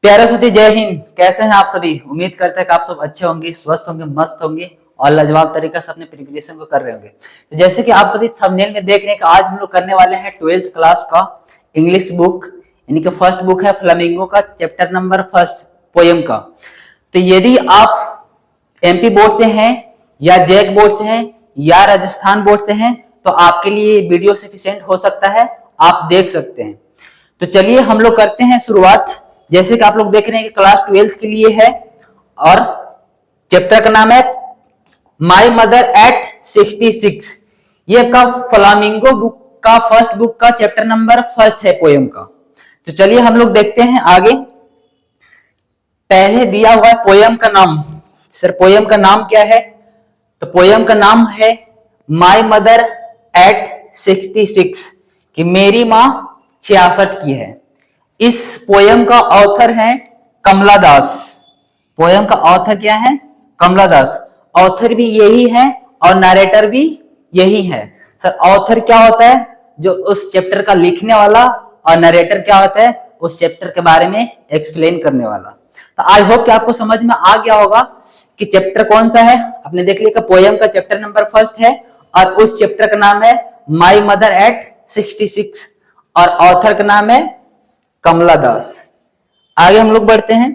प्यारे साथी, जय हिंद। कैसे हैं आप सभी? उम्मीद करते हैं कि आप सब अच्छे होंगे, स्वस्थ होंगे, मस्त होंगे और लाजवाब तरीके से अपने प्रिपरेशन को कर रहे होंगे। तो जैसे कि आप सभी थंबनेल में देख रहे हैं कि आज हम लोग करने वाले हैं 12th क्लास का इंग्लिश बुक, यानी कि फर्स्ट बुक है फ्लेमिंगो का, चैप्टर नंबर फर्स्ट पोयम का। तो यदि आप एमपी बोर्ड से हैं या जैक बोर्ड से हैं या राजस्थान बोर्ड से हैं तो आपके लिए वीडियो सफिशिएंट हो सकता है, आप देख सकते हैं। तो चलिए हम लोग करते हैं शुरुआत। जैसे कि आप लोग देख रहे हैं कि क्लास 12th के लिए है और चैप्टर का नाम है माय मदर एट 66। ये आपका फ्लामिंगो बुक का फर्स्ट बुक का चैप्टर नंबर फर्स्ट है पोयम का। तो चलिए हम लोग देखते हैं आगे। पहले दिया हुआ है पोयम का नाम। सर पोयम का नाम क्या है? तो पोयम का नाम है माय मदर एट 66, कि मेरी माँ 66 की है। इस पोयम का ऑथर है कमला दास। पोयम का ऑथर क्या है? कमला दास। ऑथर भी यही है और नरेटर भी यही है। सर ऑथर क्या होता है? जो उस चैप्टर का लिखने वाला, और नरेटर क्या होता है? उस चैप्टर के बारे में एक्सप्लेन करने वाला। तो आई होप कि आपको समझ में आ गया होगा कि चैप्टर कौन सा है। आपने देख लिया कि पोयम का चैप्टर नंबर फर्स्ट है और उस चैप्टर का नाम है माय मदर एट 66 और ऑथर का नाम है कमला दास। आगे हम लोग बढ़ते हैं।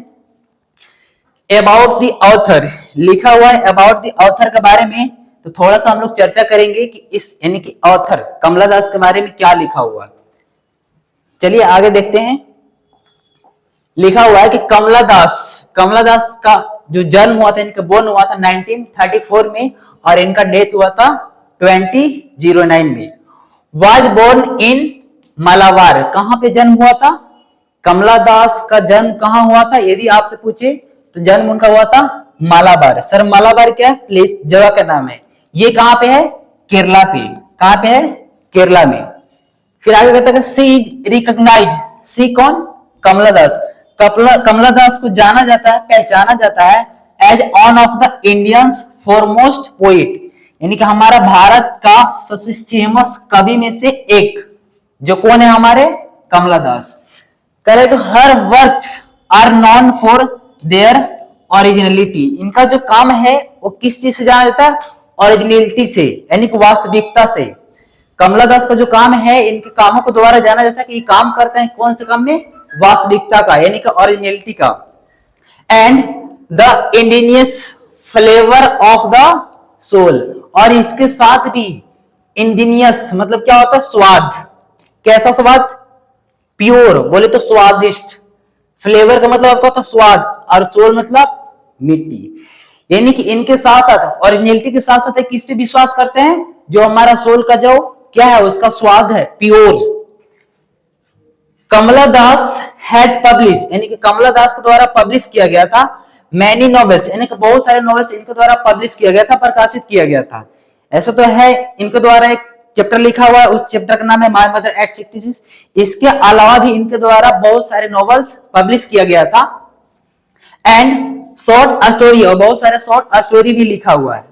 अबाउट द ऑथर लिखा हुआ है। अबाउट द ऑथर के बारे में तो थोड़ा सा हम लोग चर्चा करेंगे कि इस यानी कि ऑथर कमला दास के बारे में क्या लिखा हुआ है। चलिए आगे देखते हैं। लिखा हुआ है कि कमला दास का जो जन्म हुआ था, इनका बोर्न हुआ था 1934 में और इनका डेथ हुआ था 2009 में। Was born in Malabar. कहां पे जन्म हुआ था? कमला दास का जन्म कहां हुआ था यदि आपसे पूछे तो जन्म उनका हुआ था मालाबार। सर मालाबार क्या है? प्लेस, जगह का नाम है। ये कहां पे है? केरला पे। कहां पे है? केरला में। फिर आगे कहता है सी इज रिकॉग्नाइज। सी कौन? कमला दास। कमला दास को जाना जाता है, पहचाना जाता है as one of the Indians foremost poet, यानी कि हमारा भारत का सबसे फेमस कवि में से एक। जो कौन है? हमारे कमला दास। करे तो her works are known for their originality. इनका जो काम है वो किस चीज से जाना जाता है? ओरिजिनलिटी से, यानी कि वास्तविकता से। कमला दास का जो काम है, इनके कामों को द्वारा जाना जाता है कि ये काम करते हैं कौन से काम में? वास्तविकता का, यानी कि ओरिजिनलिटी का। And the indigenous flavour of the soul. और इसके साथ भी इंडिजिनियस मतलब क्या होता है? स्वाद। कैसा स्वाद? प्योर, बोले तो स्वादिष्ट। फ्लेवर का मतलब आपका होता है स्वाद, और सोल मतलब मिट्टी। यानी कि इनके साथ साथ ओरिजिनलिटी के साथ साथ किस पे विश्वास करते हैं? जो हमारा सोल का जो क्या है, उसका स्वाद है, pure. Kamala Das has publish, यानी कि कमला दास के द्वारा पब्लिश किया गया था मैनी नॉवेल्स, यानी कि बहुत सारे नॉवेल्स इनके द्वारा पब्लिश किया गया था, प्रकाशित किया गया था। ऐसा तो है इनके द्वारा एक चैप्टर लिखा हुआ है, उस चैप्टर का नाम है माय मदर एट 66। इसके अलावा भी इनके द्वारा बहुत सारे नॉवेल्स पब्लिश किया गया था। एंड शॉर्ट स्टोरी, और बहुत सारे शॉर्ट स्टोरी भी लिखा हुआ है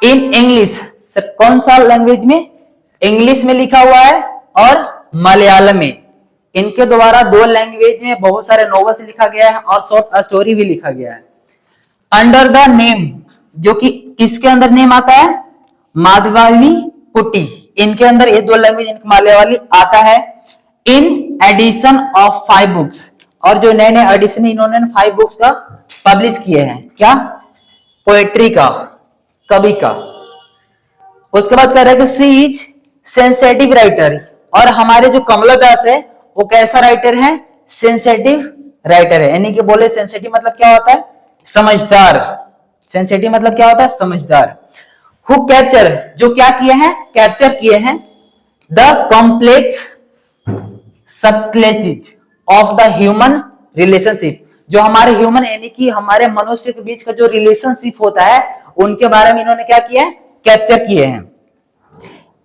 इन इंग्लिश। सर कौन सा लैंग्वेज में? इंग्लिश में लिखा हुआ है और मलयालम में। इनके द्वारा दो लैंग्वेज में बहुत सारे नॉवेल्स लिखा गया है और शॉर्ट स्टोरी भी लिखा गया है। अंडर द नेम, जो कि किसके अंदर नेम आता है? माधवावी कुटी। इनके अंदर ये दो लैंग्वेज मलयावाली आता है। इन एडिशन ऑफ 5 बुक्स, और जो नए नए एडिशन इन्होंने 5 बुक्स का पब्लिश किए हैं। क्या? पोएट्री का, कवि का। उसके बाद कह रहा है कि सी इज सेंसेटिव राइटर, और हमारे जो कमला दास है वो कैसा राइटर है? सेंसेटिव राइटर है। यानी कि बोले सेंसेटिव मतलब क्या होता है? समझदार। सेंसेटिव मतलब क्या होता है? समझदार। हु कैप्चर, जो क्या किए हैं? कैप्चर किए हैं the complex subclauses of the human relationship. जो हमारे ह्यूमन यानी कि हमारे मनुष्य के बीच का जो रिलेशनशिप होता है, उनके बारे में इन्होंने क्या किया है? कैप्चर किए हैं।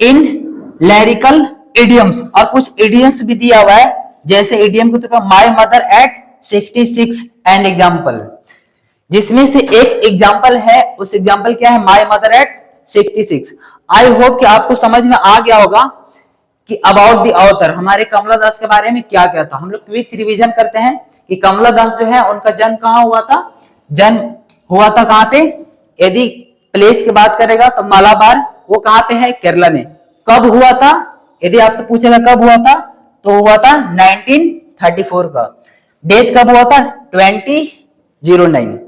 इन लिरिकल इडियम्स, और कुछ इडियम्स भी दिया हुआ है, जैसे इडियम के तौर पर my mother at 66 and example, जिसमें से एक एग्जाम्पल है। उस एग्जाम्पल क्या है? My mother at 66। I hope कि आपको समझ में आ गया होगा कि अबाउट द ऑथर, हमारे कमला दास के बारे में क्या क्या था। हम लोग क्विक रिवीजन करते हैं कि कमला दास जो है उनका जन्म कहाँ हुआ था। जन्म हुआ था कहाँ पे, यदि प्लेस की बात करेगा तो मालाबार, वो कहाँ पे है, केरला में। कब हुआ था, यदि आपसे पूछेगा कब हुआ था तो हुआ था 1934 का। डेथ कब हुआ था, 2009।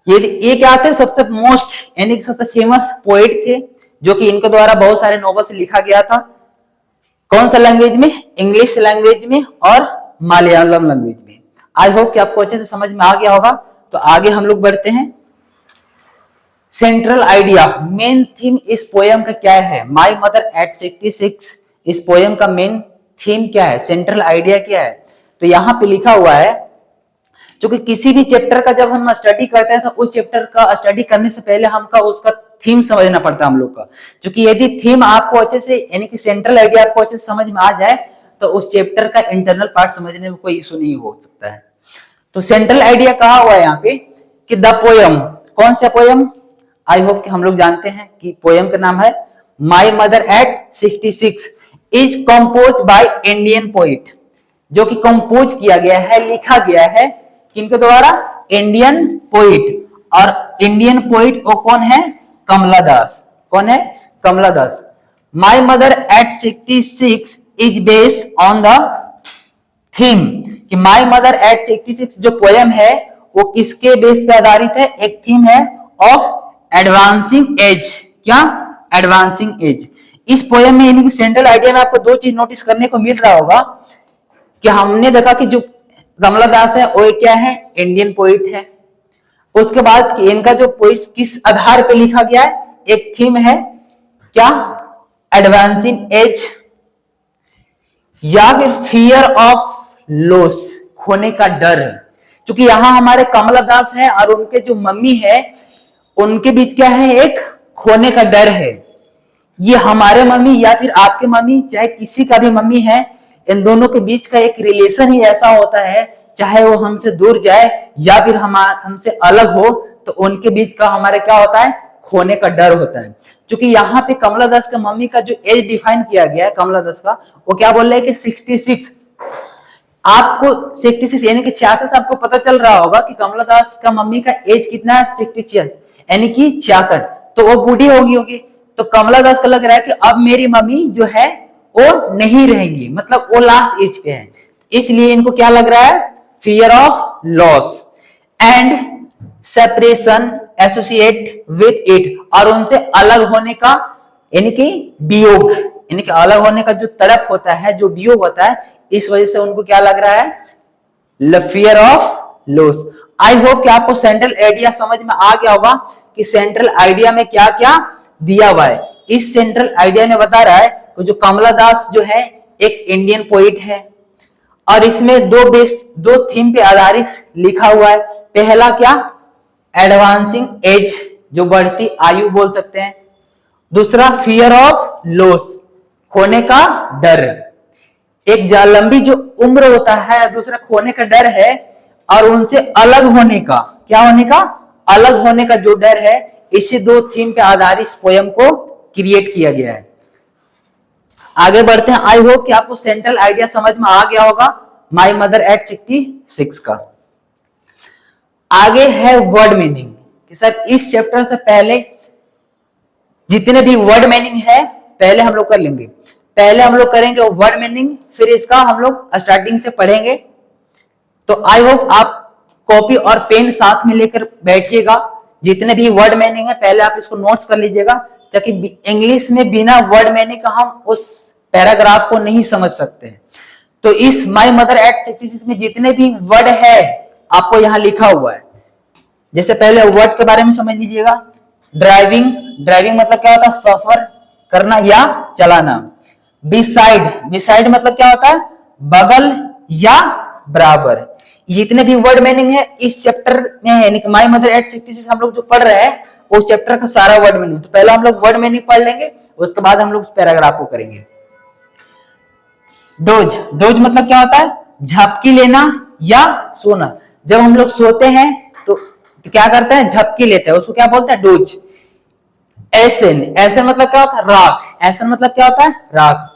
ये क्या थे, सबसे मोस्ट यानी सबसे फेमस पोएट थे, जो कि इनके द्वारा बहुत सारे नॉवेल्स लिखा गया था। कौन सा लैंग्वेज में, इंग्लिश लैंग्वेज में और मलयालम लैंग्वेज में। आई होप कि आपको अच्छे से समझ में आ गया होगा। तो आगे हम लोग बढ़ते हैं। सेंट्रल आइडिया, मेन थीम इस पोयम का क्या है, माय मदर एट 66, इस पोयम का मेन थीम क्या है, सेंट्रल आइडिया क्या है। तो यहां पे लिखा हुआ है, क्योंकि किसी भी चैप्टर का जब हम स्टडी करते हैं तो उस चैप्टर का स्टडी करने से पहले हमका उसका थीम समझना पड़ता है हम लोग का। क्योंकि यदि थीम आपको अच्छे से यानी कि सेंट्रल आइडिया आपको अच्छे से समझ में आ जाए तो उस चैप्टर का इंटरनल पार्ट समझने में कोई इशू नहीं हो सकता है। तो सेंट्रल आइडिया कहा हुआ है यहाँ पे कि द पोयम, कौन सा पोयम, आई होप कि हम लोग जानते हैं कि पोयम का नाम है माई mother at 66, is compose by Indian poet, जो कि कंपोज किया गया है, लिखा गया है किनके द्वारा, इंडियन पोइट। और इंडियन पोइट वो कौन है, कमला दास। कौन है, Kamala Das. My mother at 66 is based on the theme, कि माई मदर एट 66 जो पोयम है वो किसके बेस पे आधारित है, एक थीम है ऑफ एडवांसिंग एज। क्या, एडवांसिंग एज। इस पोयम में यानी कि सेंट्रल आइडिया में आपको दो चीज नोटिस करने को मिल रहा होगा कि हमने देखा कि जो कमला दास है वो क्या है, इंडियन पोइट है। उसके बाद इनका जो पोइस किस आधार पे लिखा गया है, एक थीम है क्या, एडवांसिंग एज, या फिर फियर ऑफ लॉस, खोने का डर। क्योंकि यहां हमारे कमला दास है और उनके जो मम्मी है उनके बीच क्या है, एक खोने का डर है। ये हमारे मम्मी या फिर आपके मम्मी, चाहे किसी का भी मम्मी है, इन दोनों के बीच का एक रिलेशन ही ऐसा होता है, चाहे वो हमसे दूर जाए या फिर हमसे अलग हो, तो उनके बीच का हमारे क्या होता है, खोने का डर होता है। क्योंकि यहाँ पे कमला दास का मम्मी का जो एज डिफाइन किया गया है कमला दास का, वो क्या बोल रहे हैं कि 66। आपको 66 यानी कि 66 आपको पता चल रहा होगा कि कमला दास का मम्मी का एज कितना है, 66 यानी कि 66, तो वो बूढ़ी होगी। तो कमला दास को लग रहा है कि अब मेरी मम्मी जो है वो नहीं रहेंगी, मतलब वो लास्ट एज पे है, इसलिए इनको क्या लग रहा है, fear of loss and separation associate with it, और उनसे अलग होने का यानी कि वियोग, यानी कि अलग होने का जो तड़प होता है, जो वियोग होता है, इस वजह से उनको क्या लग रहा है, fear of loss. I hope कि आपको सेंट्रल आइडिया समझ में आ गया होगा कि सेंट्रल आइडिया में क्या क्या दिया हुआ है। इस सेंट्रल आइडिया में बता रहा है कि जो कमला दास जो है एक इंडियन पोइट है, और इसमें दो थीम पे आधारित लिखा हुआ है। पहला क्या, एडवांसिंग एज, जो बढ़ती आयु बोल सकते हैं। दूसरा फियर ऑफ लॉस, खोने का डर। एक लंबी जो उम्र होता है, दूसरा खोने का डर है, और उनसे अलग होने का, क्या होने का, अलग होने का जो डर है, इसी दो थीम पे आधारित इस पोयम को क्रिएट किया गया है। आगे बढ़ते हैं। आई होप कि आपको सेंट्रल आइडिया समझ में आ गया होगा माई मदर एट 66 का। आगे है वर्ड मीनिंग, कि सर इस चैप्टर से पहले जितने भी वर्ड मीनिंग है पहले हम लोग कर लेंगे। पहले हम लोग करेंगे वर्ड मीनिंग, फिर इसका हम लोग स्टार्टिंग से पढ़ेंगे। तो आई होप आप कॉपी और पेन साथ में लेकर बैठिएगा। जितने भी वर्ड मीनिंग है पहले आप इसको नोट्स कर लीजिएगा, ताकि इंग्लिश में बिना वर्ड मीनिंग का हम उस पैराग्राफ को नहीं समझ सकते। तो इस माई मदर एट 66 में जितने भी वर्ड है आपको यहां लिखा हुआ है। जैसे पहले वर्ड के बारे में समझ लीजिएगा। ड्राइविंग, ड्राइविंग मतलब क्या होता है, सफर करना या चलाना। बिसाइड, बिसाइड मतलब क्या होता है, बगल या बराबर। जितने भी वर्ड मीनिंग है इस चैप्टर में है, यानी कि माई मदर एट 66 हम लोग जो पढ़ रहे हैं उस चैप्टर का सारा वर्ड मीनिंग। तो पहले हम लोग वर्ड मीनिंग पढ़ लेंगे, उसके बाद हम लोग उस पैराग्राफ को करेंगे। डोज, डोज मतलब क्या होता है, झपकी लेना या सोना। जब हम लोग सोते हैं तो क्या करते हैं, झपकी लेते हैं, उसको क्या बोलते हैं, डोज। एसन, एसन मतलब क्या होता है, राग। एसन मतलब क्या होता है, राग।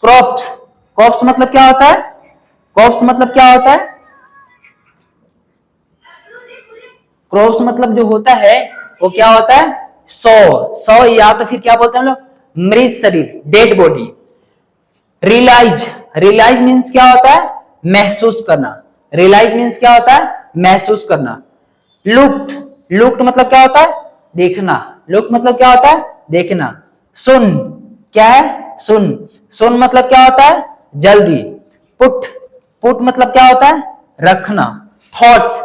क्रॉप्स, क्रॉप्स मतलब क्या होता है? क्रॉप्स मतलब क्या होता है? क्रॉप्स मतलब जो होता है वो क्या होता है? सौ, सौ या तो फिर क्या बोलते हैं हम लोग? मृत शरीर, dead body. Realise, realise means क्या होता है? महसूस करना। रियलाइज मीन्स क्या होता है? महसूस करना। लुक्ड, लुक्ड मतलब क्या होता है? देखना। लुक मतलब क्या होता है? देखना। सुन, क्या है? सुन, सुन मतलब क्या होता है? जल्दी। पुट, पुट मतलब क्या होता है? रखना। थॉट्स,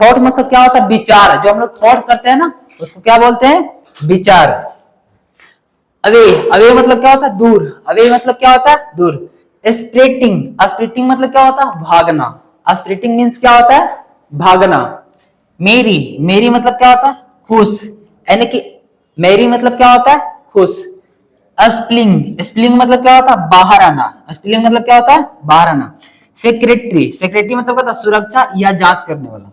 थॉट मतलब क्या होता है? विचार। जो हम लोग थॉट्स करते हैं ना उसको क्या बोलते हैं? विचार। अवे, अवे मतलब क्या होता है? दूर। अवे मतलब क्या होता है? दूर। स्प्रिटिंग, स्प्रिटिंग मतलब क्या होता है? भागना। स्प्रिटिंग मीन्स क्या होता है? भागना। मेरी, मेरी मतलब क्या होता है? खुश, यानी कि मेरी मतलब क्या होता है? खुश। स्प्लिंग, स्प्लिंग मतलब क्या होता है? बाहर आना। स्प्लिंग मतलब क्या होता है? बाहर आना। सेक्रेटरी, सेक्रेटरी मतलब क्या होता है? सुरक्षा या जांच करने वाला।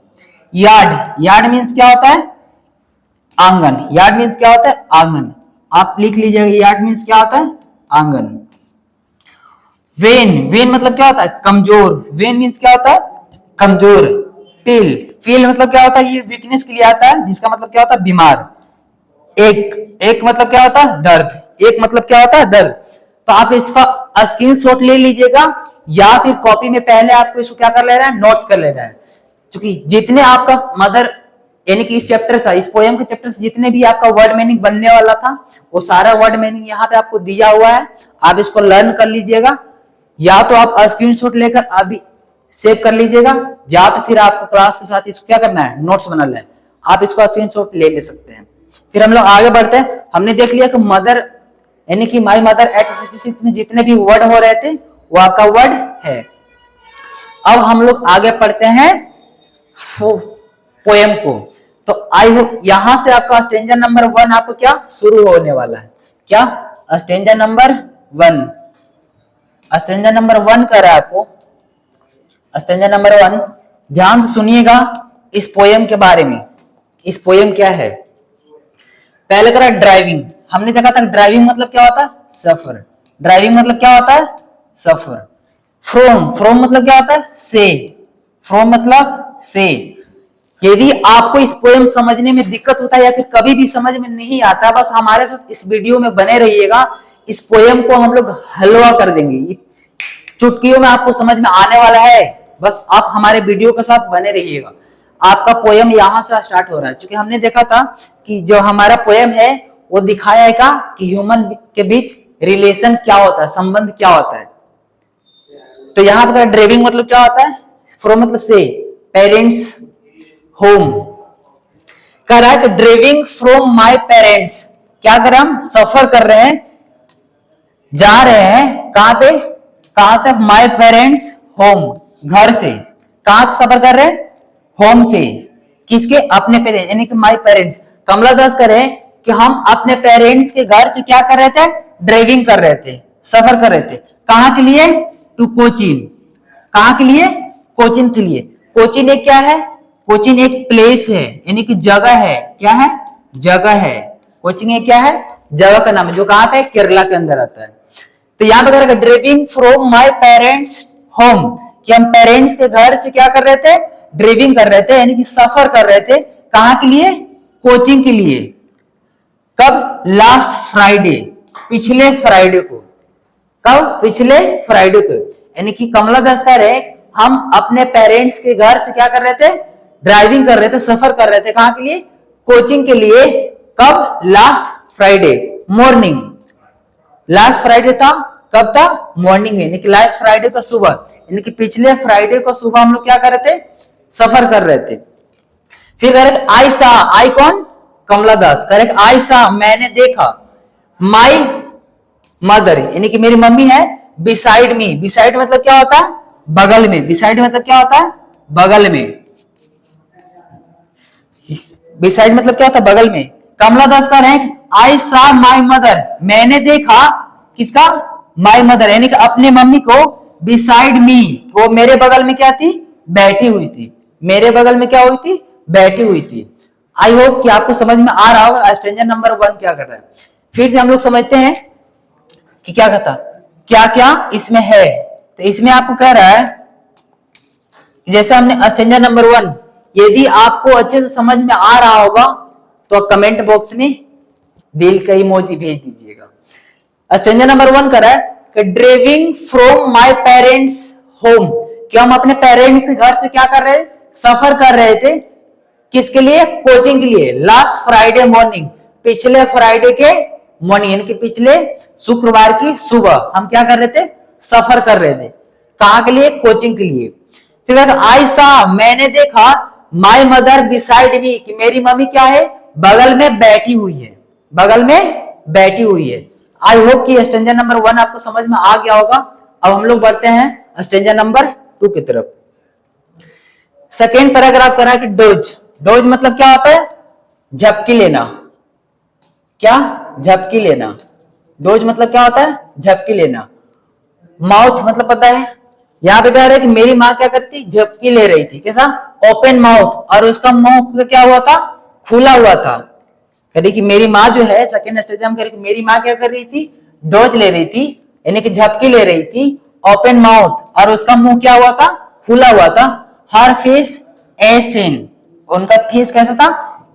यार्ड, यार्ड मीन्स क्या होता है? आंगन। यार्ड मीन्स क्या होता है? आंगन। आप लिख लीजिएगा, यार्ड मीन्स क्या होता है? आंगन। वेन, वेन मतलब क्या होता है? कमजोर। वेन मीन्स क्या होता है? कमजोर। फील, फील मतलब क्या होता है? ये वीकनेस के लिए आता है, जिसका मतलब क्या होता है? बीमार। एक, एक मतलब क्या होता है? दर्द। एक मतलब क्या होता है? दर्द। तो आप इसका स्क्रीनशॉट ले लीजिएगा या फिर कॉपी में पहले आपको इसको क्या कर लेना है? नोट्स कर लेना है। क्योंकि जितने आपका मदर यानी कि इस चैप्टर से, इस पोयम के चैप्टर से जितने भी आपका वर्ड मीनिंग बनने वाला था वो सारा वर्ड मीनिंग यहाँ पे आपको दिया हुआ है। आप इसको लर्न कर लीजिएगा, या तो आप स्क्रीनशॉट लेकर अभी सेव कर लीजिएगा, या तो फिर आपको क्लास के साथ इसको क्या करना है? नोट्स बना लेना है। आप इसको स्क्रीनशॉट ले ले सकते हैं। फिर हम लोग आगे बढ़ते हैं। हमने देख लिया कि मदर यानी कि माई मदर एट 66 में जितने भी वर्ड हो रहे थे वो आपका वर्ड है। अब हम लोग आगे पढ़ते हैं पोएम को। तो आई होप यहां से आपका स्टेंजा नंबर 1 आपको क्या शुरू होने वाला है? क्या? स्टेंजा नंबर 1, स्टेंजा नंबर 1 कर रहा है आपको। स्टेंजा नंबर 1 ध्यान से सुनिएगा इस पोएम के बारे में। इस पोएम क्या है? पहले करा ड्राइविंग। हमने देखा था ड्राइविंग मतलब क्या होता है? सफर। ड्राइविंग मतलब क्या होता है? सफर। फ्रॉम, फ्रॉम मतलब क्या होता है? से। फ्रॉम मतलब से। यदि आपको इस पोएम समझने में दिक्कत होता है या फिर कभी भी समझ में नहीं आता, बस हमारे साथ इस वीडियो में बने रहिएगा। इस पोएम को हम लोग हलवा कर देंगे, चुटकियों में आपको समझ में आने वाला है। बस आप हमारे वीडियो के साथ बने रहिएगा। आपका पोएम यहां से स्टार्ट हो रहा है। क्योंकि हमने देखा था कि जो हमारा पोएम है वो दिखाएगा कि ह्यूमन के बीच रिलेशन क्या होता है, संबंध क्या होता है। तो यहां पर ड्राइविंग मतलब क्या होता है? फ्रॉम मतलब से, पेरेंट्स, होम। कह रहा है कि ड्राइविंग फ्रॉम माय पेरेंट्स, क्या कर रहे हम? सफर कर रहे हैं, जा रहे हैं कहां पे? कहां से? माय पेरेंट्स होम, घर से। कहां से सफर कर रहे हैं? होम से। किसके? अपने पेरेंट्स, यानी कि माय पेरेंट्स। कमला दास करे कि हम अपने पेरेंट्स के घर से क्या कर रहे थे? ड्राइविंग कर रहे थे, सफर कर रहे थे। कहां के लिए? टू कोचिन। कहां के लिए? कोचिन के लिए। कोचिन एक क्या है? कोचिन एक प्लेस है, यानी कि जगह है। क्या है? जगह है। कोचिन एक क्या है? जगह का नाम है, जो कहां पे? केरला के अंदर आता है। तो यहां पे करेगा driving from my parents home, कि हम पेरेंट्स के घर से क्या कर रहे थे? ड्राइविंग कर रहे थे, यानी कि सफर कर रहे थे। कहां के लिए? कोचिंग के लिए। कब? लास्ट फ्राइडे, पिछले फ्राइडे को। कब? पिछले फ्राइडे को। यानी कि कमला दास कह रहे हम अपने पेरेंट्स के घर से क्या कर रहे थे? ड्राइविंग कर रहे थे, सफर कर रहे थे। कहां के लिए? कोचिंग के लिए। कब? Last Friday morning. Last Friday था, कब था? मॉर्निंग में, यानी कि लास्ट फ्राइडे को सुबह, यानी कि पिछले फ्राइडे को सुबह हम लोग क्या कर रहे थे? सफर कर रहे थे। फिर करेक्ट आई सा, आई कौन? कमला दास। करेक्ट आई सा, मैंने देखा। माई मदर, यानी कि मेरी मम्मी है। बिसाइड मी, बिसाइड मतलब क्या होता है? बगल में। बिसाइड मतलब क्या होता है? बगल में। बिसाइड मतलब क्या होता है? बगल में। कमला दास का रैंक आई सा माई मदर, मैंने देखा किसका? माई मदर, यानी कि अपने मम्मी को। बिसाइड मी, वो मेरे बगल में क्या थी? बैठी हुई थी। मेरे बगल में क्या हुई थी? बैठी हुई थी। आई होप कि आपको समझ में आ रहा होगा स्ट्रेंजर नंबर 1 क्या कर रहा है। फिर से हम लोग समझते हैं कि क्या कहता, क्या क्या इसमें है। तो इसमें आपको कह रहा है जैसे हमने स्टेंजा नंबर 1, यदि आपको अच्छे से समझ में आ रहा होगा तो कमेंट बॉक्स में दिल का इमोजी भेज दीजिएगा। स्टेंजा नंबर 1 कर रहा है कि driving from my parents home, कि हम अपने पेरेंट्स के घर से क्या कर रहे थे, सफर कर रहे थे। किसके लिए, कोचिंग के लिए। लास्ट फ्राइडे मॉर्निंग, पिछले फ्राइडे के मॉर्निंग, यानी कि पिछले शुक्रवार की सुबह हम क्या कर रहे थे, सफर कर रहे थे। कहां के लिए, कोचिंग के लिए। फिर आई सा, मैंने देखा, माय मदर बिसाइड मी, कि मेरी मम्मी क्या है, बगल में बैठी हुई है, बगल में बैठी हुई है। आई होप कि स्टेंजा नंबर 1 आपको समझ में आ गया होगा। अब हम लोग बढ़ते हैं स्टेंजा नंबर 2 की तरफ। सेकेंड पैराग्राफ करा कि डोज। डोज मतलब क्या होता है, झपकी लेना। क्या, झपकी लेना। डोज मतलब क्या होता है, झपकी लेना। माउथ मतलब पता है, यहां पे कह रहे हैं कि मेरी माँ क्या करती, झपकी ले रही थी। कैसा, ओपन माउथ, और उसका मुंह क्या हुआ था, खुला हुआ था। कह कि मेरी माँ जो है, सेकेंड स्टेज हम कह रहे कि मेरी माँ क्या कर रही थी, डोज ले रही थी, यानी कि झपकी ले रही थी, ओपन माउथ, और उसका मुंह क्या हुआ था, खुला हुआ था। हर फेस एसन, उनका फेस कैसा था,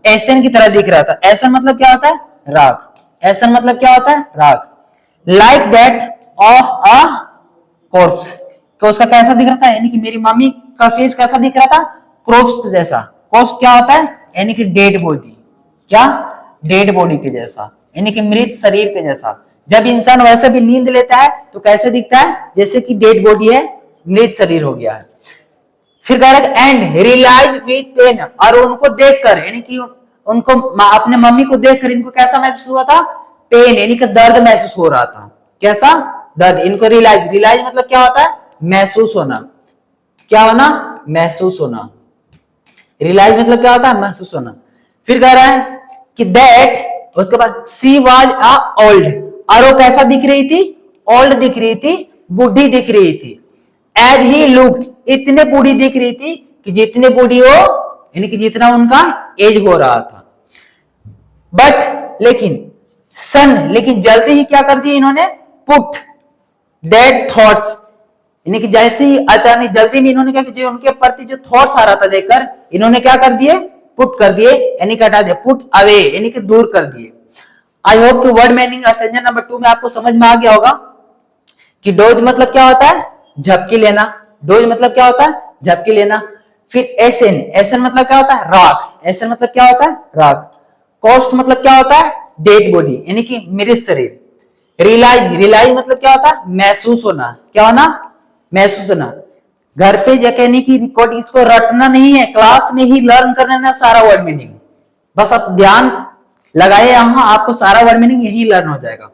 एसन की तरह दिख रहा था। एसन मतलब क्या होता है, राग। एसन मतलब क्या होता है, राग। Like that of a corps, तो उसका कैसा दिख रहा था, यानी कि मेरी मम्मी का फेस कैसा दिख रहा था, कॉर्प्स जैसा। कॉर्प्स क्या होता है, यानी कि डेड बॉडी। क्या, डेड बॉडी के जैसा, यानी कि मृत शरीर के जैसा। जब इंसान वैसे भी नींद लेता है तो कैसे दिखता है, जैसे कि डेड बॉडी है, मृत शरीर हो गया है। फिर कह रहा है एंड रियलाइज विथ पेन, और उनको देखकर, यानी कि उनको अपने मम्मी को देखकर इनको कैसा महसूस हुआ था, पेन, यानी कि दर्द महसूस हो रहा था। कैसा, दर्द। इनको रियलाइज, रियलाइज मतलब क्या होता है, महसूस होना। क्या होना, महसूस होना। रियलाइज मतलब क्या होता है, महसूस होना। फिर कह रहा है कि दैट, उसके बाद सी वाज अ ओल्ड, और वो कैसा दिख रही थी, ओल्ड दिख रही थी, बूढ़ी दिख रही थी। एज ही लुक्ड, इतने बूढ़ी दिख रही थी कि जितने बूढ़ी हो, यानी कि जितना उनका एज हो रहा था। बट लेकिन सन, लेकिन जल्दी ही क्या कर दिया इन्होंने, पुट दैट थॉट्स, यानी कि जैसे ही अचानक जल्दी में इन्होंने क्या, जो उनके प्रति जो थॉट्स आ रहा था देखकर, इन्होंने क्या कर दिए, पुट कर दिए, यानी कि हटा दिया, पुट अवे, यानी कि दूर कर दिए। आई होप कि वर्ड मीनिंग स्टेंजा नंबर 2 में आपको समझ में आ गया होगा कि डोज मतलब क्या होता है, झपकी लेना। डोज मतलब क्या होता है, झपकी लेना। फिर एसन, एसन मतलब क्या होता है, राख। एसन मतलब क्या होता है, राख। कॉर्प्स मतलब क्या होता है, डेड बॉडी, यानी कि मृत शरीर। रियलाइज, रियलाइज मतलब क्या होता है, महसूस होना। क्या होना, महसूस होना। घर पे कहने की रिकॉर्ड, इसको रटना नहीं है, क्लास में ही लर्न करना है सारा वर्ड मीनिंग। बस आप ध्यान लगाए, यहां आपको सारा वर्ड मीनिंग यही लर्न हो जाएगा।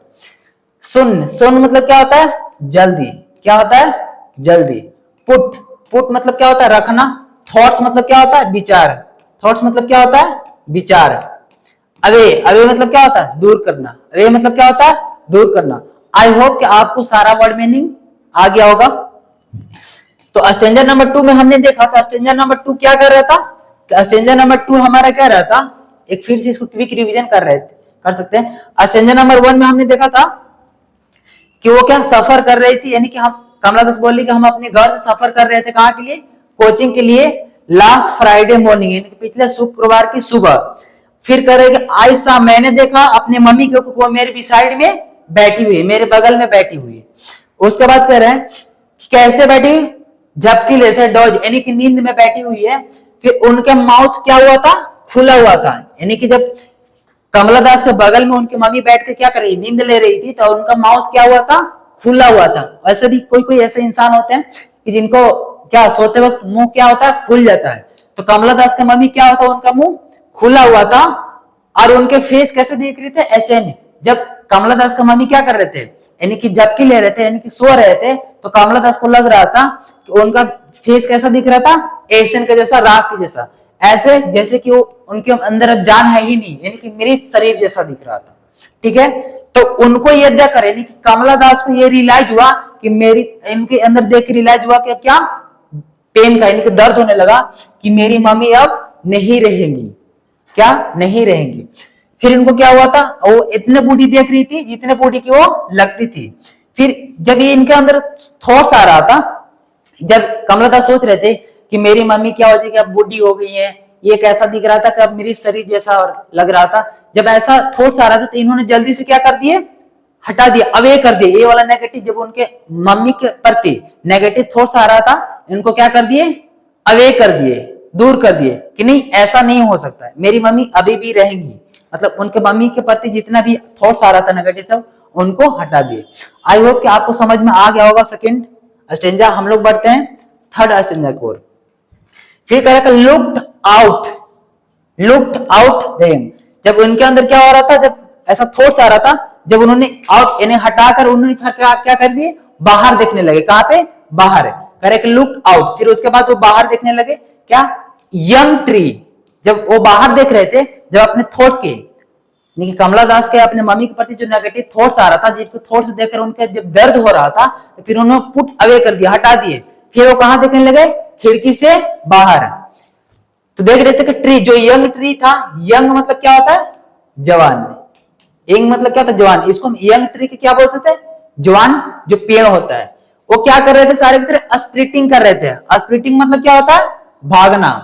सुन, सुन मतलब क्या होता है, जल्दी। क्या होता है, जल्दी। पुट, पुट मतलब क्या होता है, रखना। थॉट्स मतलब क्या होता है, विचार। थॉट्स मतलब क्या होता है, विचार। अवे, अवे मतलब क्या होता है, दूर करना। अवे मतलब क्या होता है, दूर करना। आई होप कि आपको सारा वर्ड मीनिंग आ गया होगा। तो स्टेंजा नंबर 2 में हमने देखा था, स्टेंजा नंबर 2 क्या कर रहा था, स्टेंजा नंबर 2 हमारा क्या रहा था, एक फिर से इसको क्विक रिवीजन कर रहे थे, कर सकते हैं। स्टेंजा नंबर 1 में हमने देखा था कि वो क्या सफर कर रही थी, यानी कि हम, कमला दास बोल रही कि हम अपने घर से सफर कर रहे थे, कहां के लिए, कोचिंग के लिए। लास्ट फ्राइडे मॉर्निंग, यानी कि पिछले शुक्रवार की सुबह। फिर कह रहे कि आई सा, मैंने देखा अपने मम्मी को मेरे बिसाइड में बैठी हुई, मेरे बगल में बैठी हुई। उसके बाद कह रहे हैं कैसे बैठी, झपकी लेते हैं, डॉज, यानी कि नींद में बैठी हुई है। फिर उनके माउथ क्या हुआ था, खुला हुआ था, यानी कि जब कमला दास के बगल में उनकी मम्मी बैठ के क्या कर रही, नींद ले रही थी, तो उनका माउथ क्या हुआ था, खुला हुआ था। ऐसे भी कोई कोई ऐसे इंसान होते हैं कि जिनको क्या सोते वक्त मुंह क्या होता है, खुल जाता है। तो कमला दास की मम्मी क्या होता है, उनका मुंह खुला हुआ था, और उनके फेस कैसे दिख रहे थे, ऐसे नहीं। जब कमला दास का मम्मी क्या कर रहे थे, यानी कि झपकी ले रहे थे, यानी कि सो रहे थे, तो कमला दास को लग रहा था कि उनका फेस कैसा दिख रहा था, एशियन के जैसा, राख के जैसा, ऐसे जैसे कि वो उनके अंदर अब जान है ही नहीं, यानी कि मृत शरीर जैसा दिख रहा था। ठीक है, तो उनको ये देखकर, यानी कि कमला दास को ये रियलाइज हुआ कि मेरी, इनके अंदर देख के रियलाइज हुआ कि क्या, पेन का, यानी कि दर्द होने लगा कि मेरी मम्मी अब नहीं रहेंगी। क्या, नहीं रहेंगी। फिर इनको क्या हुआ था, वो इतने बूढ़ी देख रही थी जितने बूढ़ी की वो लगती थी। फिर जब ये इनके अंदर थॉट्स आ रहा था, जब कमला दास सोच रहे थे कि मेरी मम्मी क्या होती है कि अब बूढ़ी हो गई है, ये कैसा दिख रहा था कि अब मेरी शरीर जैसा लग रहा था, जब ऐसा थॉट्स आ रहा था तो इन्होंने जल्दी से क्या कर दिए, हटा दिया, अवे कर दिया ये वाला नेगेटिव। जब उनके मम्मी के प्रति नेगेटिव थॉट्स आ रहा था, इनको क्या कर दिए, अवे कर दिए, दूर कर दिए कि नहीं ऐसा नहीं हो सकता है, मेरी मम्मी अभी भी रहेंगी। मतलब उनके मम्मी के प्रति जितना भी थॉट्स आ रहा था नेगेटिव था, उनको हटा दिए। आई होप कि आपको समझ में आ गया होगा सेकंड स्टेंजा। हम लोग बढ़ते हैं थर्ड स्टेंजा की ओर। फिर कह रहा looked out, looked out then. जब उनके अंदर क्या हो रहा था, जब ऐसा थॉट्स आ रहा था, जब उन्होंने आउट यानी हटाकर उन्होंने क्या कर दिए, बाहर देखने लगे। कहां पे, बाहर। Correct, look out. फिर उसके बाद वो बाहर देखने लगे क्या, यंग ट्री। जब वो बाहर देख रहे थे, जब अपने थॉट्स के कमला दास के अपने मम्मी के प्रति जो नेगेटिव थॉट्स आ रहा था, जिनको थॉट्स देखकर उनके जब दर्द हो रहा था, तो फिर उन्होंने पुट अवे कर दिया, हटा दिए। फिर वो कहां देखने लगे, खिड़की से बाहर। तो देख रहे थे कि ट्री, जो यंग ट्री था, यंग मतलब क्या होता है, जवान। यंग मतलब क्या होता है, जवान। इसको हम यंग ट्री के क्या बोलते थे, जवान जो पेड़ होता है। वो क्या कर रहे थे, सारे की तरह स्प्लिटिंग कर रहे थे। स्प्लिटिंग मतलब क्या होता है, भागना।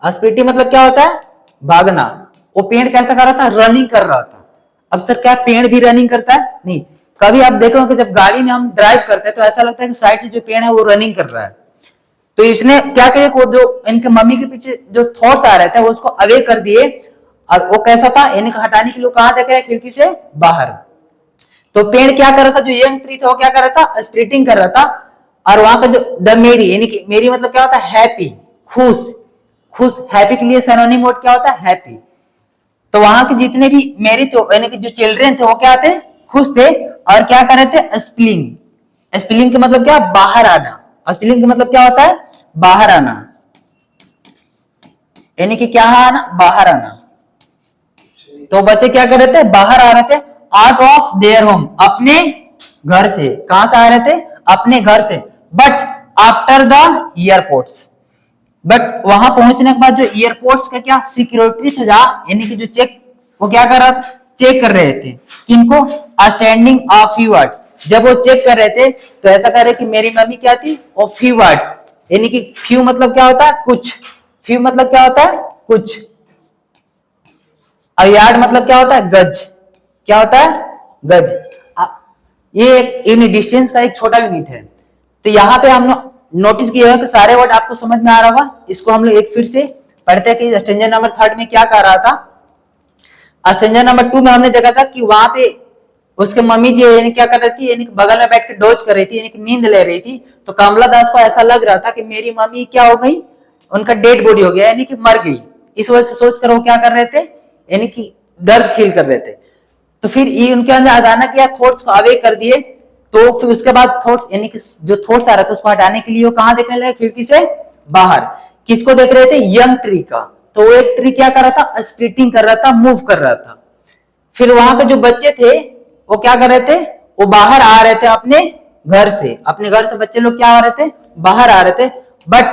स्प्लिटिंग मतलब क्या होता है, भागना। वो पेड़ कैसा कर रहा था, रनिंग कर रहा था। अब सर क्या पेड़ भी रनिंग करता है, नहीं। कभी आप देखो कि जब गाड़ी में हम ड्राइव करते हैं तो ऐसा लगता है कि साइड से जो पेड़ है वो रनिंग कर रहा है। तो इसने क्या किया, वो जो इनके मम्मी के पीछे जो थॉट्स आ रहे थे वो उसको अवे कर दिए। और वो कैसा था, इनको हटाने के लिए कहां देख रहे हैं, खिड़की से बाहर। तो पेड़ क्या कर रहा था, जो यंग ट्री था वो क्या कर रहा था, स्प्लिटिंग कर रहा था। और वहां का जो द मेरी, यानी कि मेरी मतलब क्या होता है, हैप्पी, खुश। खुश, हैप्पी के लिए सिनोनिम वर्ड क्या होता है, हैप्पी। तो वहां के जितने भी मेरी तो यानी कि जो चिल्ड्रेन थे वो क्या थे, खुश थे। और क्या कर रहे थे, स्प्लिंग। स्प्लिंग का मतलब क्या, बाहर आना। स्प्लिंग का मतलब क्या होता है, बाहर आना, यानी कि क्या आना, बाहर आना। तो बच्चे क्या कर रहे थे, बाहर आ रहे थे, आउट ऑफ देयर होम, अपने घर से। कहां से आ रहे थे, अपने घर से। But after the airports, but वहां पहुंचने के बाद जो एयरपोर्ट्स का क्या सिक्योरिटी था, यानी कि जो चेक, वो क्या कर रहा, चेक कर रहे थे किनको, स्टैंडिंग ऑफ फ्यू वर्ड्स। जब वो चेक कर रहे थे तो ऐसा कर रहे कि मेरी मम्मी क्या थी, और फ्यू वर्ड्स, यानी कि फ्यू मतलब क्या होता है, कुछ। फ्यू मतलब क्या होता है, कुछ। और यार्ड मतलब क्या होता है, गज। क्या होता है, गज। ये इन डिस्टेंस का एक छोटा यूनिट है। तो यहाँ पे हम नोटिस किया है कि सारे वर्ड आपको समझ में आ रहा होगा। इसको हम लोग एक फिर से पढ़ते हैं कि स्टेंजा नंबर 3 में क्या कह रहा था। स्टेंजा नंबर 2 में हमने देखा था कि वहां पे उसके मम्मी जी यानी क्या कर रही थी, यानी बगल में बैठ के डोज कर रही थी, यानी कि नींद ले रही थी। तो कमला दास को ऐसा लग रहा था कि मेरी मम्मी क्या हो गई, उनका डेड बॉडी हो गया, यानी कि मर गई। इस वजह से सोचकर वो क्या कर रहे थे, यानी कि दर्द फील कर रहे थे। तो फिर ये उनके अंदर अचानक क्या थॉट्स को अवे कर दिए। तो फिर उसके बाद थॉट्स, यानी कि जो थॉट्स आ रहा था उसको हटाने के लिए वो कहां देखने लगे, खिड़की से बाहर। किसको देख रहे थे, यंग ट्री का। तो वो एक ट्री क्या कर रहा था, स्प्लिटिंग कर रहा था, मूव कर रहा था। फिर वहां के जो बच्चे थे वो क्या कर रहे थे, वो बाहर आ रहे थे अपने घर से। अपने घर से बच्चे लोग क्या आ रहे थे, बाहर आ रहे थे। बट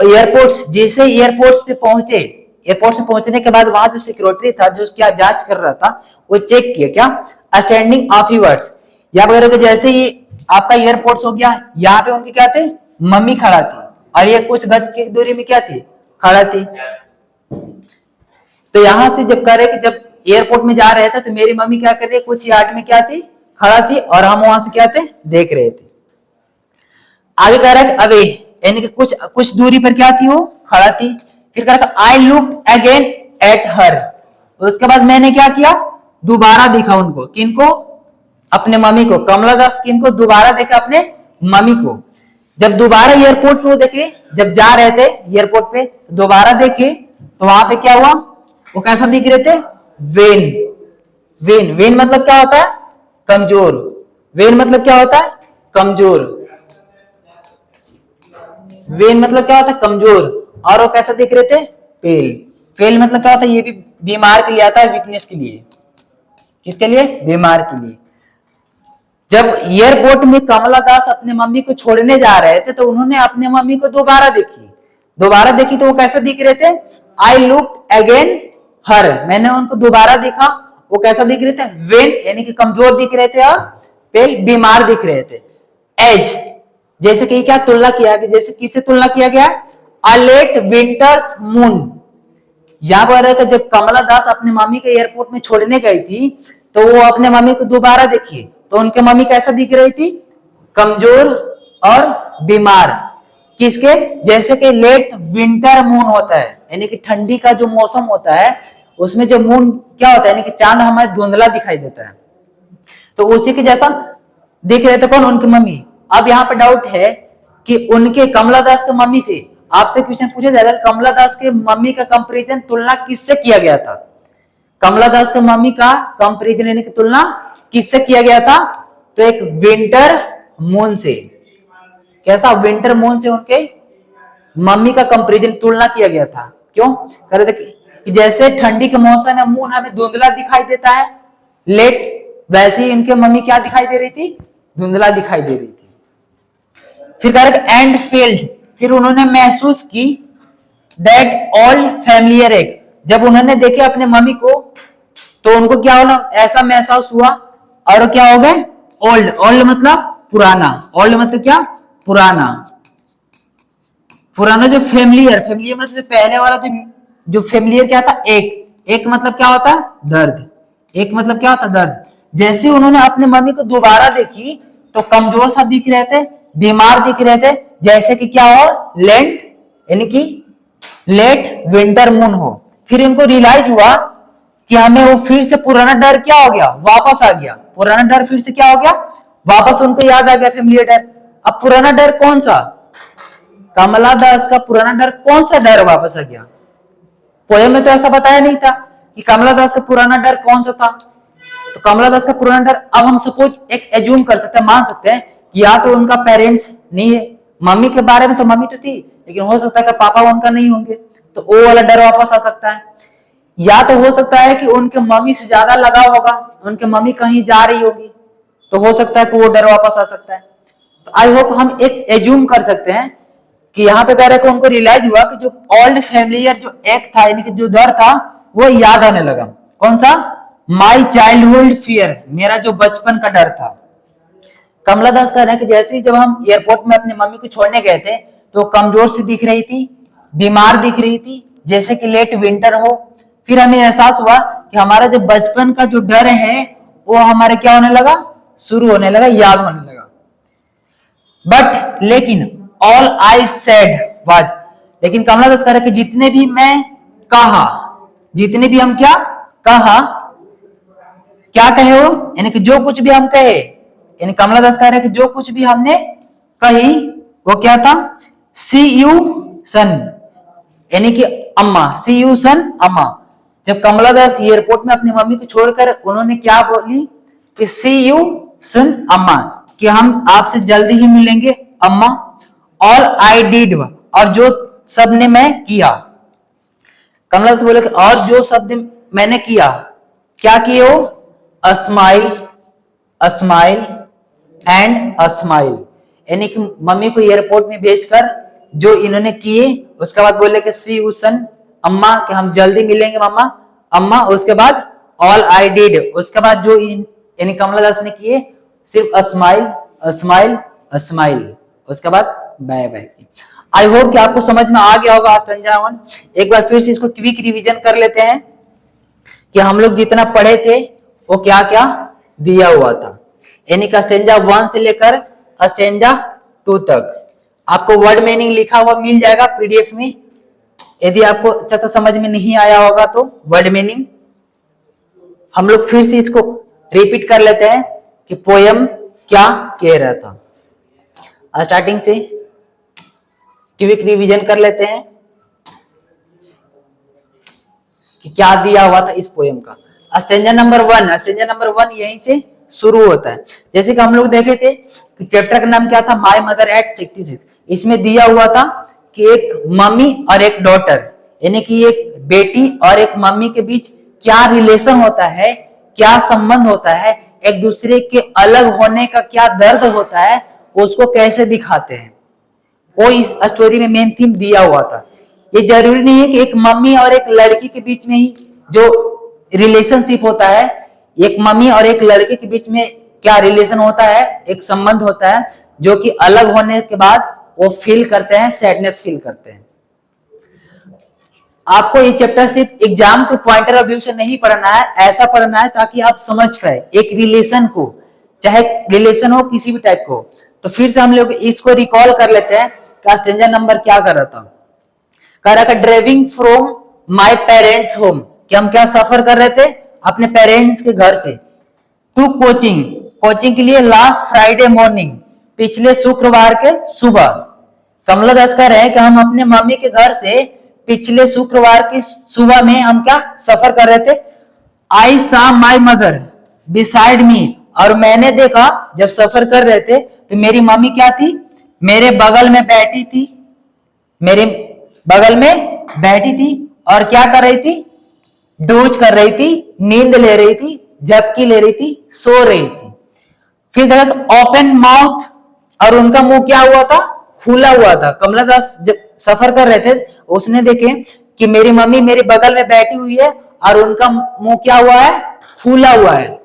एयरपोर्ट्स, जैसे एयरपोर्ट्स पे पहुंचे, एयरपोर्ट से पहुंचने के बाद वहां जो सिक्योरिटी था जो क्या जांच कर रहा था, वो चेक किया क्या, स्टैंडिंग ऑफ वर्ड्स। या वगैरह जैसे ही आपका एयरपोर्ट हो गया, यहाँ पे उनके क्या थे, मम्मी खड़ा थी, और ये कुछ गज की दूरी में क्या थी, खड़ा थी। तो यहां से जब कह रहे कि जब एयरपोर्ट में जा रहे थे तो मेरी मम्मी क्या कर रही है, कुछ यार्ड में क्या थी, खड़ा थी, और हम वहां से क्या थे, देख रहे थे। आगे कह रहा है अवे, यानी कि कुछ दूरी पर क्या थी, वो खड़ा थी। फिर कह रहा I look again at her. उसके बाद मैंने क्या किया, दोबारा देखा उनको, किनको, अपने मम्मी को। कमला दास किनको दोबारा देखा, अपने मम्मी को। जब दोबारा एयरपोर्ट पे वो देखे, जब जा रहे थे एयरपोर्ट पे दोबारा देखे, तो वहां पे क्या हुआ, वो कैसा दिख रहे थे, वेन। वेन, वेन मतलब क्या होता है, कमजोर। वेन मतलब क्या होता है, कमजोर। वेन मतलब क्या होता है, कमजोर। और वो कैसा दिख रहे थे, पेल। पेल मतलब क्या होता है, ये भी बीमार के लिए आता है, वीकनेस के लिए। किसके लिए, बीमार के लिए। जब एयरपोर्ट में कमला दास अपने मम्मी को छोड़ने जा रहे थे तो उन्होंने अपने मम्मी को दोबारा देखी। दोबारा देखी तो वो कैसे दिख रहे थे, आई लुक अगेन हर। मैंने उनको दोबारा देखा, वो कैसा दिख रहे थे, वेन, यानी कि कमजोर दिख रहे थे और पेल बीमार दिख रहे थे। एज जैसे कि क्या तुलना किया गया, जैसे किससे तुलना किया गया, अ लेट विंटर्स मून। यहां पर है कि जब कमला दास अपनी मम्मी के एयरपोर्ट में छोड़ने गई थी तो वो अपने मम्मी को दोबारा देखी तो उनके मम्मी कैसा दिख रही थी, कमजोर और बीमार। किसके, जैसे कि लेट विंटर मून होता है, यानी कि ठंडी का जो मौसम होता है उसमें जो मून क्या होता है, यानी कि चांद हमारे धुंधला दिखाई देता है, तो उसी के जैसा दिख रहे थे कौन, उनकी मम्मी। अब यहाँ पे डाउट है कि उनके कमला दास के मम्मी से आपसे क्वेश्चन पूछा जाएगा, कमला दास के मम्मी का कंपैरिजन तुलना किससे किया गया था, कमला दास के मम्मी का कंपैरिजन यानी कि तुलना किससे किया गया था, तो एक विंटर मून से। कैसा, विंटर मून से उनके मम्मी का कंपैरिजन तुलना किया गया था। क्यों कर रहे थे कि जैसे ठंडी के मौसम में मून हमें धुंधला दिखाई देता है लेट, वैसे ही उनके मम्मी क्या दिखाई दे रही थी, धुंधला दिखाई दे रही थी। फिर कह रहे एंड फील्ड, फिर उन्होंने महसूस की दैट ओल्ड फैमिलियर एक, जब उन्होंने देखे अपने मम्मी को तो उनको क्या होना, ऐसा महसूस हुआ, और क्या हो गए, ओल्ड। ओल्ड मतलब पुराना, ओल्ड मतलब क्या, पुराना। पुराना जो फैमिलियर, फैमिलियर मतलब पहले वाला जो फैमिलियर क्या था, एक मतलब क्या होता है, दर्द। एक मतलब क्या होता है, दर्द। जैसे उन्होंने अपने मम्मी को दोबारा देखी तो कमजोर सा दिख रहे थे, बीमार दिख रहे थे, जैसे कि क्या हो, लेट यानी कि लेट विंटर मून हो। फिर इनको रियलाइज हुआ कि हमें वो फिर से पुराना डर क्या हो गया, वापस आ गया। पुराना डर फिर से क्या हो गया, वापस उनको याद आ गया, फैमिलियर डर। अब पुराना डर कौन सा, कमला दास का पुराना डर कौन सा डर वापस आ गया। पोयम में तो ऐसा बताया नहीं था कि कमला दास का पुराना डर कौन सा था। तो कमला दास का पुराना डर, अब हम सपोज एक एज्यूम कर सकते हैं, मान सकते हैं कि या तो उनका पेरेंट्स नहीं है, मम्मी के बारे में तो मम्मी तो थी, लेकिन हो सकता है कि पापा उनका नहीं होंगे, तो वो वाला डर वापस आ सकता है। या तो हो सकता है कि उनके मम्मी से ज्यादा लगाव होगा, उनके मम्मी कहीं जा रही होगी, तो हो सकता है कि वो डर वापस आ सकता है। तो आई होप हम एक एज्यूम कर सकते हैं कि यहाँ पे कह रहे हैं कि उनको रियलाइज हुआ कि जो ओल्ड फैमिलियर जो एक था, यानी कि जो डर था वो याद आने लगा। कौन सा, माई चाइल्डहुड फियर, मेरा जो बचपन का डर था। कमला दास कह रहे हैं कि जैसे ही जब हम एयरपोर्ट में अपनी मम्मी को छोड़ने गए थे तो कमजोर सी दिख रही थी, बीमार दिख रही थी, जैसे कि लेट विंटर हो। फिर हमें एहसास हुआ कि हमारा जो बचपन का जो डर है वो हमारे क्या होने लगा, शुरू होने लगा, याद होने लगा। बट लेकिन ऑल आई सेड वाज, लेकिन कमला दास कह रहे कि जितने भी मैं कहा, जितने भी हम क्या कहा, क्या कहे वो, यानी कि जो कुछ भी हम कहे, यानी कमला दास कह रहे कि जो कुछ भी हमने कही वो क्या था, सी यू सन, यानी कि अम्मा, सी यू सन अम्मा। जब कमला दास एयरपोर्ट में अपनी मम्मी को छोड़कर उन्होंने क्या बोली कि सी यू सन अम्मा, कि हम आपसे जल्दी ही मिलेंगे अम्मा। ऑल आई डिड, और जो सब ने मैं किया। कमला दास बोले कि और जो शब्द मैंने किया, क्या किए हो, a smile, a smile and a smile, यानी कि मम्मी को एयरपोर्ट में भेजकर जो इन्होंने किए, उसके बाद बोले कि सी यू सन अम्मा, कि हम जल्दी मिलेंगे मम्मा अम्मा। उसके बाद ऑल आई डिड, उसके बाद जो यानी कमला दास ने किए सिर्फ a smile, a smile, a smile, उसके बाद बाय बाय। आई होप कि आपको समझ में आ गया होगा स्टैंजा 1। एक बार फिर से इसको क्विक रिवीजन कर लेते हैं कि हम लोग जितना पढ़े थे वो क्या क्या दिया हुआ था। यानी कि स्टैंजा 1 से लेकर स्टैंजा 2 तक आपको वर्ड मीनिंग लिखा हुआ मिल जाएगा पीडीएफ में। यदि आपको अच्छा सा समझ में नहीं आया होगा तो वर्ड मीनिंग हम लोग फिर से इसको रिपीट कर लेते हैं कि पोयम क्या कह रहा था। स्टार्टिंग से क्विक रिवीजन कर लेते हैं कि क्या दिया हुआ था इस पोयम का। स्टैंजा नंबर 1, स्टैंजा नंबर 1 यहीं से शुरू होता है। जैसे कि हम लोग देखे थे कि चैप्टर का नाम क्या था, माय मदर एट 66। इसमें दिया हुआ था कि एक मम्मी और एक डॉटर, यानी कि एक बेटी और एक मम्मी के बीच क्या रिलेशन होता है, क्या संबंध होता है, एक दूसरे के अलग होने का क्या दर्द होता है, उसको कैसे दिखाते हैं, वो इस स्टोरी में मेन थीम दिया हुआ था। ये जरूरी नहीं है कि एक मम्मी और एक लड़की के बीच में ही जो रिलेशनशिप होता है, एक मम्मी और एक लड़के के बीच में क्या रिलेशन होता है, एक संबंध होता है जो कि अलग होने के बाद वो फील करते हैं, सैडनेस फील करते हैं। आपको ये चैप्टर सिर्फ एग्जाम के पॉइंटर ऑफ व्यू से नहीं पढ़ना है, ऐसा पढ़ना है ताकि आप समझ पाए एक रिलेशन को, चाहे रिलेशन हो किसी भी टाइप को। तो फिर से हम लोग इसको रिकॉल कर लेते हैं। स्टेंजा नंबर क्या कर रहा था, कह रहा था driving from my parents home, कि हम क्या सफर कर रहे थे अपने पेरेंट्स के घर से, टू कोचिंग, कोचिंग के लिए लास्ट फ्राइडे मॉर्निंग, पिछले शुक्रवार के सुबह। कमला दास कह रहे हैं कि हम अपने मम्मी के घर से पिछले शुक्रवार की सुबह में हम क्या सफर कर रहे थे। आई सा माई मदर बिसाइड मी, और मैंने देखा जब सफर कर रहे थे तो मेरी मम्मी क्या थी, मेरे बगल में बैठी थी, मेरे बगल में बैठी थी और क्या कर रही थी, डोज कर रही थी, नींद ले रही थी, झपकी ले रही थी, सो रही थी। फिर देखा ओपन माउथ, और उनका मुंह क्या हुआ था, खुला हुआ था। कमला दास जब सफर कर रहे थे उसने देखे कि मेरी मम्मी मेरे बगल में बैठी हुई है और उनका मुंह क्या हुआ है, खुला हुआ है।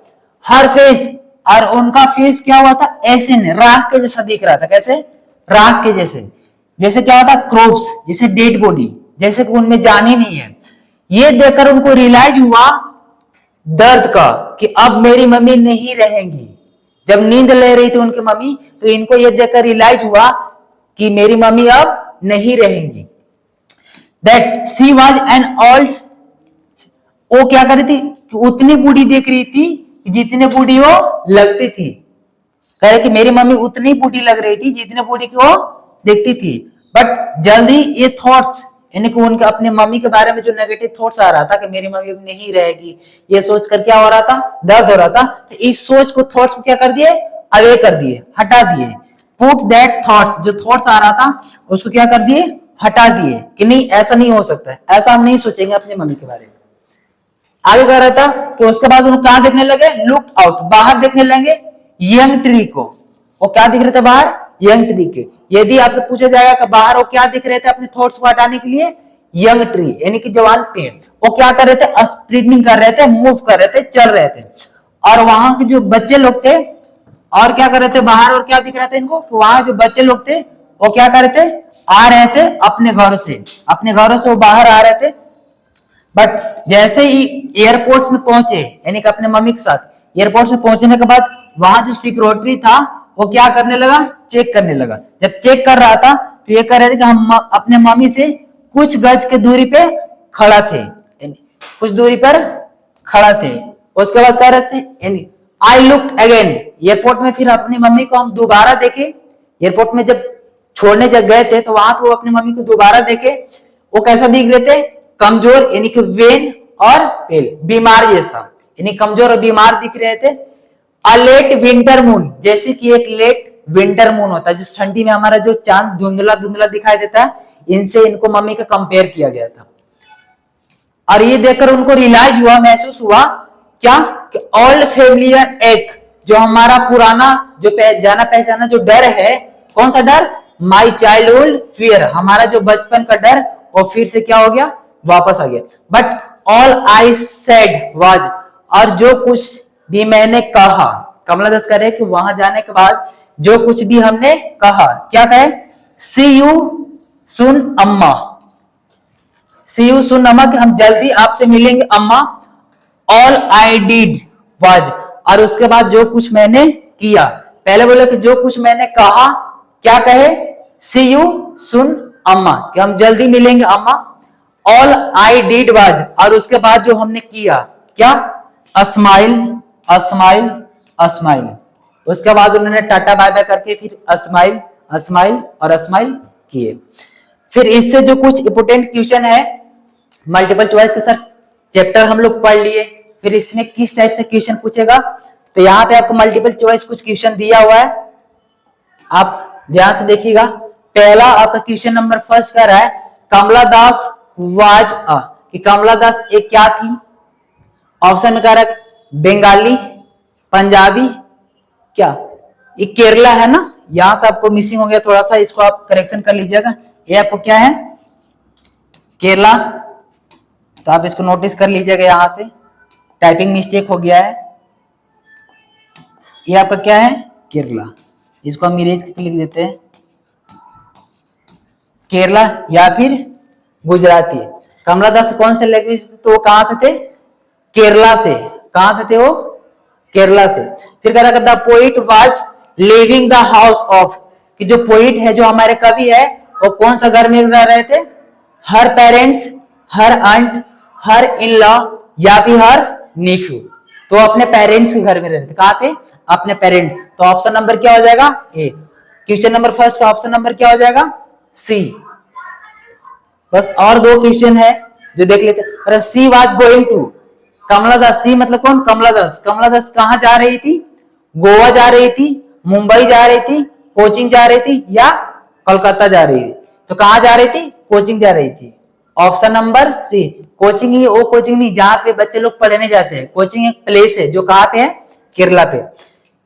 हर फेस, और उनका फेस क्या हुआ था, ऐसे ने राख के जैसा दिख रहा था। कैसे, राख के जैसे, जैसे क्या होता, क्रोप्स, जैसे डेड बॉडी, जैसे कि उनमें जान ही नहीं है। ये देखकर उनको रियलाइज हुआ दर्द का कि अब मेरी मम्मी नहीं रहेंगी। जब नींद ले रही थी उनकी मम्मी, तो इनको ये देखकर रियलाइज हुआ कि मेरी मम्मी अब नहीं रहेंगी। That she was an old, वो क्या कर रही थी, उतनी बूढ़ी देख रही थी जितने बूढ़ी वो लगती थी। कह रहे कि मेरी मम्मी उतनी बूढ़ी लग रही थी जितने बूढ़ी की वो देखती थी। बट जल्दी ये थॉट्स, यानी कि उनके अपने मम्मी के बारे में जो नेगेटिव थॉट्स आ रहा था कि मेरी मम्मी नहीं रहेगी, ये सोचकर क्या हो रहा था, दर्द हो रहा था। तो इस सोच को, थॉट्स को क्या कर दिए, अवे कर दिए, हटा दिए। पुट दैट थॉट्स, जो थॉट्स आ रहा था उसको क्या कर दिए, हटा दिए, कि नहीं ऐसा नहीं हो सकता है, ऐसा हम नहीं सोचेंगे अपनी मम्मी के बारे में। आगे कह रहा था कि उसके बाद उन्हें कहां देखने लगे, लुक आउट, बाहर देखने लगे यंग ट्री को। वो क्या दिख रहे थे बाहर, यंग ट्री के। यदि आपसे पूछा जाएगा कि बाहर वो क्या दिख रहे थे अपने थॉट्स को हटाने के लिए, यंग ट्री यानी कि जवान पेड़। वो क्या कर रहे थे, स्प्रिंटिंग कर रहे थे, मूव कर रहे थे, चल रहे थे। और वहां के जो बच्चे लोग थे और क्या कर रहे थे बाहर, और क्या दिख रहा था इनको, वहां जो बच्चे लोग थे वो क्या कर रहे थे, आ रहे थे अपने घरों से, अपने घरों से वो बाहर आ रहे थे। बट जैसे ही एयरपोर्ट में पहुंचे, यानी कि अपने मम्मी के साथ एयरपोर्ट में पहुंचने के बाद वहां जो सिक्योरिटी था वो क्या करने लगा, चेक करने लगा। जब चेक कर रहा था तो ये कह रहे थे कि हम अपने मम्मी से कुछ गज के दूरी पे खड़ा थे, कुछ दूरी पर खड़ा थे। उसके बाद कह रहे थे आई लुक अगेन, एयरपोर्ट में फिर अपनी मम्मी को हम दोबारा देखे। एयरपोर्ट में जब छोड़ने जब गए थे तो वहां पे वो अपनी मम्मी को दोबारा देखे। वो कैसा दिख रहे थे, कमजोर, यानी कि वेन और पेल, बीमार जैसा, यानी कमजोर और बीमार दिख रहे थे। अ लेट विंटर मून, जैसे कि एक लेट विंटर मून होता है जिस ठंडी में हमारा जो चांद धुंधला धुंधला दिखाई देता है, इनसे इनको मम्मी का कंपेयर किया गया था। और ये देखकर उनको रियलाइज हुआ, महसूस हुआ क्या, कि ओल्ड फेमिलियर एक, जो हमारा पुराना जो जाना पहचाना जो डर है, कौन सा डर, माई चाइल्डहुड फियर, हमारा जो बचपन का डर, और फिर से क्या हो गया, वापस आ गया। But all I said was, और जो कुछ भी मैंने कहा, कमला दास कह रहे कि वहां जाने के बाद जो कुछ भी हमने कहा, क्या कहे, सी यू सुन अम्मा, सी यू सुन अम्मा, कि हम जल्दी आपसे मिलेंगे अम्मा। ऑल आई डिड वाज, और उसके बाद जो कुछ मैंने किया, पहले बोले कि जो कुछ मैंने कहा, क्या कहे, सी यू सुन अम्मा, कि हम जल्दी मिलेंगे अम्मा। ऑल आई डिड वाज, और उसके बाद जो हमने किया, क्या, अस्माइल अस्माइल अस्माइल। उसके बाद उन्होंने टाटा बाय बाय करके फिर अस्माइल अस्माइल और अस्माइल किए। फिर इससे जो कुछ इंपोर्टेंट क्वेश्चन है मल्टीपल चॉइस के साथ चैप्टर हम लोग पढ़ लिए। फिर इसमें किस टाइप से क्वेश्चन पूछेगा, तो यहाँ पे आपको मल्टीपल चॉइस कुछ क्वेश्चन दिया हुआ है, आप ध्यान से देखिएगा। पहला आपका क्वेश्चन नंबर फर्स्ट कर रहा है, कमला दास वाज अ, कि कमला दास एक क्या थी। ऑप्शन में कह रहा है बंगाली, पंजाबी, क्या ये केरला है ना, यहां से आपको मिसिंग हो गया थोड़ा सा, इसको आप करेक्शन कर लीजिएगा। ये आपको क्या है, केरला, तो आप इसको नोटिस कर लीजिएगा, यहां से टाइपिंग मिस्टेक हो गया है। ये आपका क्या है, केरला। इसको हम इरेज करके लिख देते हैं, केरला या फिर गुजराती। कमला दास कौन से लैंग्वेज, तो वो कहां से थे, केरला से। कहां से थे वो, केरला से। फिर कह रहा the poet was living the house of, कि जो पोइट है, जो हमारे कवि है, वो कौन सा घर में रह रहे थे, हर पेरेंट्स, हर आंट, हर इन लॉ या फिर हर नेफ्यू। तो अपने पेरेंट्स के घर में रहते थे। कहां पे, अपने पेरेंट। तो ऑप्शन नंबर क्या हो जाएगा, ए। क्वेश्चन नंबर फर्स्ट का ऑप्शन नंबर क्या हो जाएगा, सी। बस और दो क्वेश्चन है जो देख लेते हैं। अरे सी वाज गोइंग टू, कमला दास, सी मतलब कौन, कमला दास। कमला दास कहां जा रही थी, गोवा जा रही थी, मुंबई जा रही थी, कोचिंग जा रही थी, या कोलकाता जा रही थी। तो कहां जा रही थी, कोचिंग जा रही थी। Option number C. कोचिंग ही वो कोचिंग नहीं जहां पे बच्चे लोग पढ़ने जाते हैं, कोचिंग एक प्लेस है जो कहां पे है, केरला पे।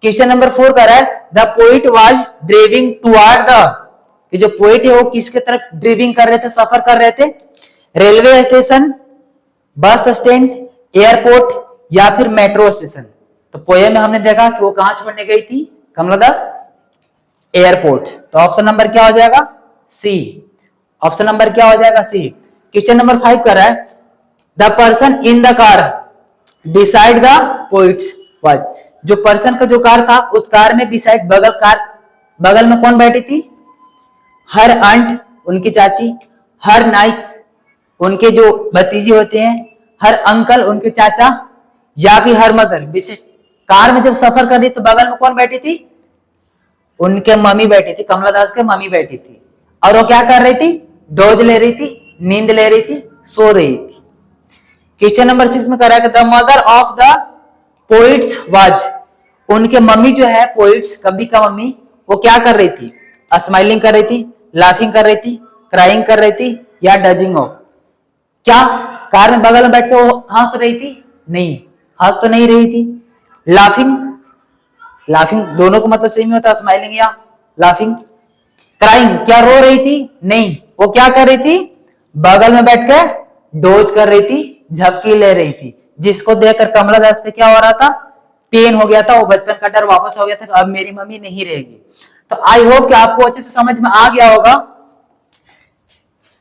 क्वेश्चन नंबर 4 कर रहा है the poet was driving toward the, कि जो पोइट है वो किसके तरफ ड्राइविंग कर रहे थे, सफर कर रहे थे, railway station, bus stand, airport या फिर मेट्रो स्टेशन। तो पोएम में हमने देखा कि वो कहां छोड़ने गई थी कमला दास, एयरपोर्ट। तो ऑप्शन नंबर क्या हो जाएगा, सी। ऑप्शन नंबर क्या हो जाएगा, सी। क्वेश्चन नंबर 5 कर रहा है the person in the car beside the poets was, जो पर्सन का जो कार था, उस कार में बिसाइड, बगल में कौन बैठी थी, हर आंट उनकी चाची, हर नाइस उनके जो भतीजे होते हैं, हर अंकल उनके चाचा, या फिर हर मदर। कार में जब सफर कर रही तो बगल में कौन बैठी थी, उनके मम्मी बैठी थी, कमला दास के मम्मी बैठी थी। और वो क्या कर रही थी, डोज ले रही थी, नींद ले रही थी, सो रही थी। क्वेश्चन नंबर 6 में करा the mother of the poets was, उनके मम्मी जो है पोइट्स, कवि का मम्मी, वो क्या कर रही थी, स्माइलिंग कर रही थी, लाफिंग कर रही थी, क्राइंग कर रही थी, या डजिंग ऑफ। क्या कार में बगल में बैठ के वो हंस रही थी, नहीं, हंस तो नहीं रही थी। लाफिंग, लाफिंग दोनों को मतलब सेम ही होता है, स्माइलिंग या लाफिंग। क्राइंग, क्या रो रही थी, नहीं, वो क्या कर रही थी, बगल में बैठ कर डोज कर रही थी, झपकी ले रही थी, जिसको देखकर कमला दास पे क्या हो रहा था, पेन हो गया था, वो बचपन का डर वापस हो गया था, अब मेरी मम्मी नहीं रहेगी। तो आई होप कि आपको अच्छे से समझ में आ गया होगा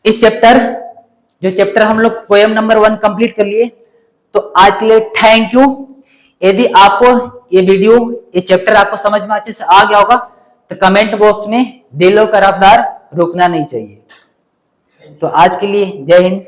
इस चैप्टर, जो चैप्टर हम लोग पोएम नंबर 1 कंप्लीट कर लिए। तो आज के लिए थैंक यू। यदि आपको ये वीडियो, ये चैप्टर आपको समझ में अच्छे से आ गया होगा तो कमेंट बॉक्स में दिलो करारदार रुकना नहीं चाहिए। तो आज के लिए जय हिंद।